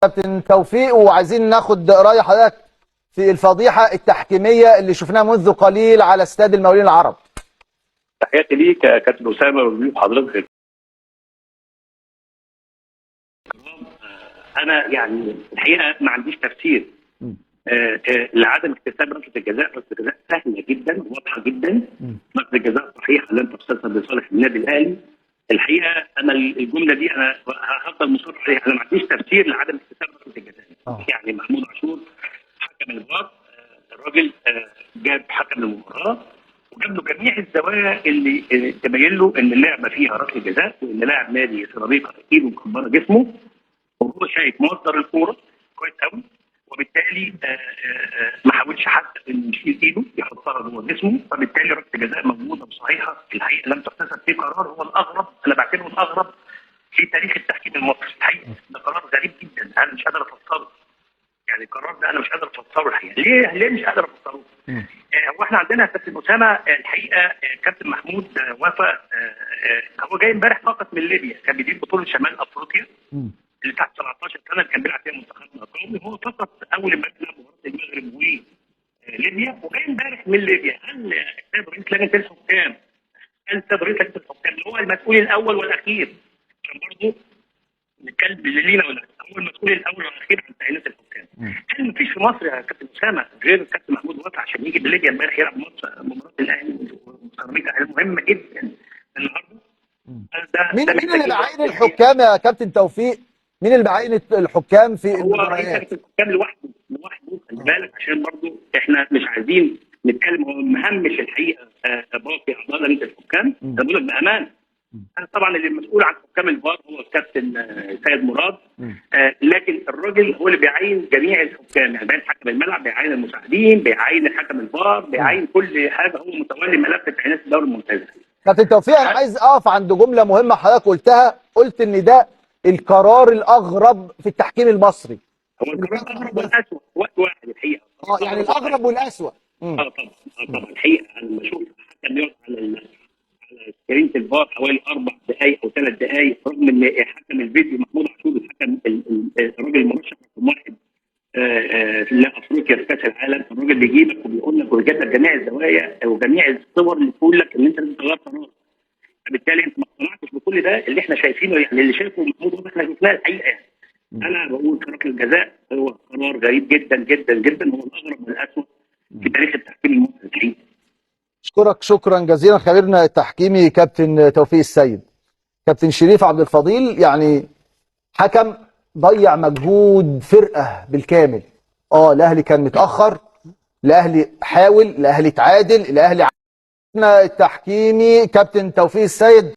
كابتن توفيق، وعايزين ناخد رأي حضرتك في الفضيحة التحكيمية اللي شفناها منذ قليل على استاد المقاولين العرب. تحياتي ليك يا كابتن اسامه وضيوف حضرتك. انا يعني الحقيقه ما عنديش تفسير لعدم اكتساب ركله الجزاء. ركله الجزاء سهله جدا واضحه جدا، ركله الجزاء صحيحه لن تحتسب لصالح النادي الاهلي. الحقيقه انا الجمله دي انا هفضل مصر عليها، انا ما عنديش تفسير لعدم اكتساب ركله الجزاء. يعني محمود عاشور حكم الفار، الراجل جاب حكم المباراه وجاب له جميع الزوايا اللي تبين له ان اللعبه فيها ركله جزاء، وان لاعب نادي سيراميكا ايده مكبره جسمه وهو شايف مصدر الكوره كويس قوي، وبالتالي ما حاولش حتى انه يشيل ايده يحطها جوه جسمه، فبالتالي ركله جزاء موجوده وصحيحه. الحقيقه لم تحتسب في قرار هو الاغرب، انا بعتبره الاغرب في تاريخ التحكيم المصري. الحقيقه ده قرار غريب جدا، انا مش قادر افسره. يعني القرار ده انا مش قادر افسره الحقيقه. ليه مش قادر افسره؟ هو احنا عندنا كابتن اسامه الحقيقه كابتن محمود وفى هو جاي امبارح فقط من ليبيا، كان بيدير بطوله شمال افريقيا اللي تحت 17 سنه اللي كان بيلعب فيها منتخبنا القومي. هو فقط اول امبارح لعب مباراه المغرب وليبيا وجاي امبارح من ليبيا. هل السيد رئيس لجنه الحكام، هل السيد رئيس لجنه الحكام اللي هو المسؤول الاول والاخير، عشان برضه نتكلم بالليله ولا هو المسؤول الاول والاخير عن تعيينات الحكام؟ هل مفيش في مصر يا كابتن اسامه غير الكابتن محمود وفا عشان يجي بليبيا امبارح يلعب مباراه الاهلي وسيراميكا المهمه جدا النهارده؟ مين اللي بعين الحكام يا كابتن توفيق؟ مين اللي بعين الحكام في المباريات؟ هو رئيس الحكام لوحده خلي بالك، عشان برضه احنا مش عايزين نتكلم. هو مهمش الحقيقه باقي اعضاء لجنه الحكام، انا بقول لك بامان. طبعا اللي مسؤول عن حكام الفار هو الكابتن سيد مراد، لكن الراجل هو اللي بيعين جميع الحكام، يعني بيعين حكم الملعب، بيعين المساعدين، بيعين حكم الفار، بيعين كل حاجه. هو متولي ملف تعيينات الدوري الممتاز. كابتن توفيق، انا عايز اقف عند جمله مهمه حضرتك قلتها، قلت ان ده القرار الاغرب في التحكيم المصري. هو القرار الاغرب والاسوء في وقت واحد الحقيقه. يعني الاغرب والاسوء. طبعا الحقيقه انا بشوف حكم يقعد على سكرينه الفار حوالي 4 دقائق او 3 دقائق، رغم ان حكم الفيديو محمود عاشور الحكم الراجل المرشح رقم 1 لافريقيا في كاس العالم، الراجل بيجيبك وبيقول لك ويجيب لك جميع الزوايا وجميع الصور اللي تقول لك ان انت لازم تغير قرار. فبالتالي انت ما اقتنعتش بكل ده اللي احنا شايفينه، يعني اللي شايفه محمود وفا احنا شفناه الحقيقه. انا بقول ركله الجزاء هو قرار غريب جدا جدا جدا، هو الاغرب والاسوء في تاريخ التحكيم المصري الحقيقه. اشكرك شكرا جزيلا خبيرنا التحكيمي كابتن توفيق السيد. كابتن شريف عبد الفضيل، يعني حكم ضيع مجهود فرقه بالكامل. الاهلي كان متاخر، الاهلي حاول، الاهلي تعادل، الاهلي التحكيمي كابتن توفيق السيد.